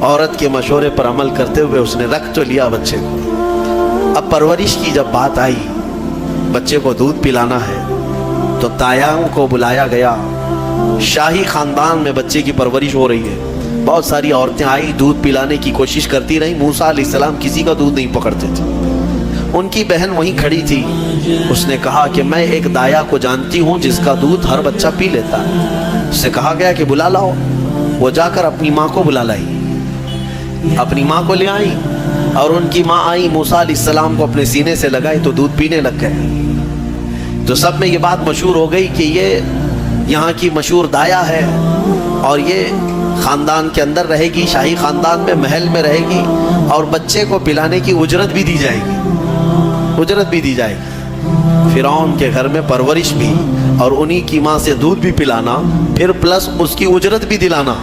عورت کے مشورے پر عمل کرتے ہوئے اس نے رکھ تو لیا بچے کو۔ اب پرورش کی جب بات آئی، بچے کو دودھ پلانا ہے، تو دایاں کو بلایا گیا۔ شاہی خاندان میں بچے کی پرورش ہو رہی ہے، بہت ساری عورتیں آئی، دودھ پلانے کی کوشش کرتی رہیں۔ موسیٰ علیہ السلام کسی کا دودھ نہیں پکڑتے تھے۔ ان کی بہن وہیں کھڑی تھی، اس نے کہا کہ میں ایک دایا کو جانتی ہوں جس کا دودھ ہر بچہ پی لیتا ہے۔ اس سے کہا گیا کہ بلا لاؤ۔ وہ جا کر اپنی ماں کو بلا لائی، اپنی ماں کو لے آئی، اور ان کی ماں آئی، موسیٰ علیہ السلام کو اپنے سینے سے لگائی تو دودھ پینے لگ گئے۔ تو سب میں یہ بات مشہور ہو گئی کہ یہ یہاں کی مشہور دایا ہے، اور یہ خاندان کے اندر رہے گی، شاہی خاندان میں، محل میں رہے گی، اور بچے کو پلانے کی اجرت بھی دی جائے گی، اجرت بھی دی جائے گی۔ فرعون کے گھر میں پرورش بھی اور انہی کی ماں سے دودھ بھی پلانا، پھر پلس اس کی اجرت بھی دلانا،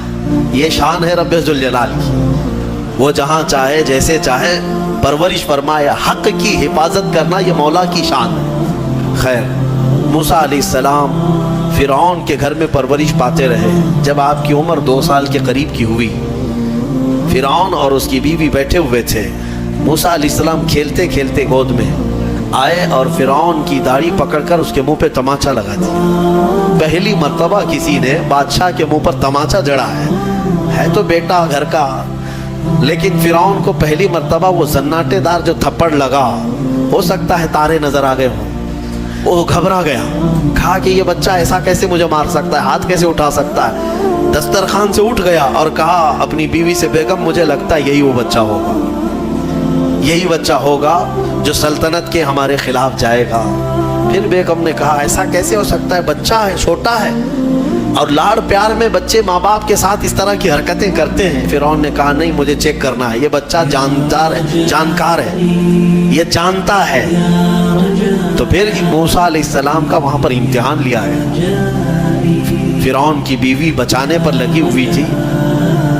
یہ شان ہے رب ذوالجلال کی۔ وہ جہاں چاہے جیسے چاہے پرورش فرمائے، حق کی حفاظت کرنا یہ مولا کی شان ہے۔ خیر، موسیٰ علیہ السلام فرعون کے گھر میں پرورش پاتے رہے۔ جب آپ کی عمر 2 سال کے قریب کی ہوئی، فرعون اور اس کی بیوی بیٹھے ہوئے تھے۔ موسیٰ علیہ السلام کھیلتے کھیلتے گود میں آئے اور فرعون کی داڑھی پکڑ کر اس کے منہ پہ تماچا لگا دیا۔ پہلی مرتبہ کسی نے بادشاہ کے منہ پر تماچا جڑا ہے تو بیٹا گھر کا، لیکن فرعون کو پہلی مرتبہ وہ زناٹے دار جو تھپڑ لگا، ہو سکتا ہے تارے نظر آ گئے ہوں، وہ گھبرا گیا، کہا کہ یہ بچہ ایسا کیسے مجھے مار سکتا ہے، ہاتھ کیسے اٹھا سکتا ہے۔ دسترخوان سے اٹھ گیا اور کہا اپنی بیوی سے، بیگم مجھے لگتا ہے یہی وہ بچہ ہوگا، یہی بچہ ہوگا جو سلطنت کے ہمارے خلاف جائے گا۔ پھر بیگم نے کہا ایسا کیسے ہو سکتا ہے، بچہ ہے، چھوٹا ہے، اور لاڑ پیار میں بچے ماں باپ کے ساتھ اس طرح کی حرکتیں کرتے ہیں۔ فرعون نے کہا نہیں، مجھے چیک کرنا ہے، یہ بچہ جاندار ہے، جانکار ہے، یہ جانتا ہے۔ تو پھر موسیٰ علیہ السلام کا وہاں پر امتحان لیا ہے۔ فرعون کی بیوی بچانے پر لگی ہوئی تھی۔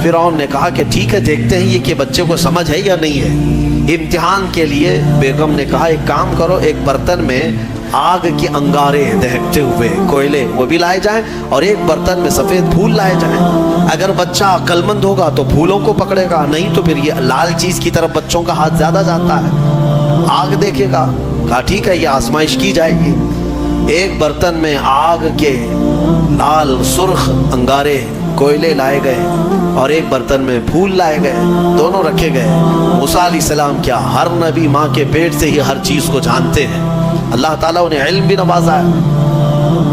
فرعون نے کہا کہ ٹھیک ہے، دیکھتے ہیں یہ کہ بچے کو سمجھ ہے یا نہیں ہے۔ امتحان کے لیے بیگم نے کہا ایک کام کرو، ایک برتن میں آگ کے انگارے دہکتے ہوئے کوئلے وہ بھی لائے جائیں، اور ایک برتن میں سفید پھول لائے جائیں۔ اگر بچہ عقل مند ہوگا تو پھولوں کو پکڑے گا، نہیں تو پھر یہ لال چیز کی طرف بچوں کا ہاتھ زیادہ جاتا ہے، آگ دیکھے گا۔ کہا ٹھیک ہے، یہ آزمائش کی جائے گی۔ ایک برتن میں آگ کے لال سرخ انگارے کوئلے لائے گئے، اور ایک برتن میں پھول لائے گئے، دونوں رکھے گئے۔ موسیٰ علیہ السلام کیا، ہر نبی ماں کے پیٹ سے ہی ہر چیز کو جانتے ہیں، اللہ تعالیٰ انہیں علم بھی نوازا ہے۔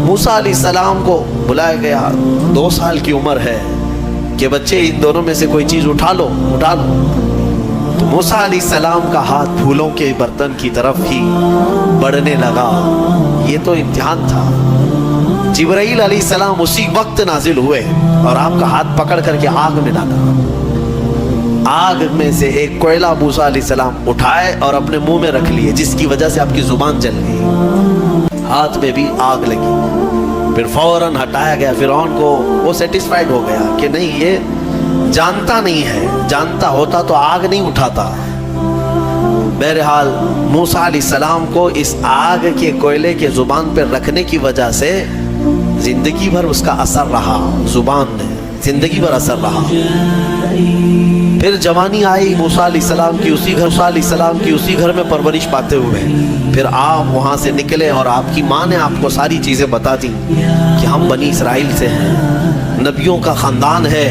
موسیٰ علیہ السلام کو بلایا گیا، 2 سال کی عمر ہے، کہ بچے ان دونوں میں سے کوئی چیز اٹھا لو، اٹھا لو۔ تو موسیٰ علیہ السلام کا ہاتھ پھولوں کے برتن کی طرف ہی بڑھنے لگا۔ یہ تو امتحان تھا۔ جبرائیل علیہ السلام اسی وقت نازل ہوئے اور آپ کا ہاتھ پکڑ کر کے آگ میں ڈالا۔ آگ میں سے ایک کوئلہ موسیٰ علیہ السلام اٹھائے اور اپنے منہ میں رکھ لیے، جس کی وجہ سے آپ کی زبان جل گئی، ہاتھ میں بھی آگ لگی۔ پھر فوراً ہٹایا گیا۔ فرعون کو وہ سیٹسفائیڈ ہو گیا کہ نہیں، یہ جانتا نہیں ہے، جانتا ہوتا تو آگ نہیں اٹھاتا۔ بہرحال موسیٰ علیہ السلام کو اس آگ کے کوئلے کے زبان پر رکھنے کی وجہ سے زندگی بھر اس کا اثر رہا، زبان میں زندگی بھر اثر رہا۔ پھر جوانی آئی موسیٰ علیہ السلام کی اسی گھر میں پرورش پاتے ہوئے۔ پھر آپ وہاں سے نکلے اور آپ کی ماں نے آپ کو ساری چیزیں بتا دی کہ ہم بنی اسرائیل سے ہیں، نبیوں کا خاندان ہے،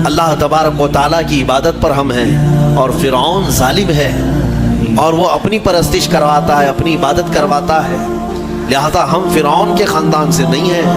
اللہ تبارک و تعالیٰ کی عبادت پر ہم ہیں، اور فرعون ظالم ہے اور وہ اپنی پرستش کرواتا ہے، اپنی عبادت کرواتا ہے، لہذا ہم فرعون کے خاندان سے نہیں ہیں۔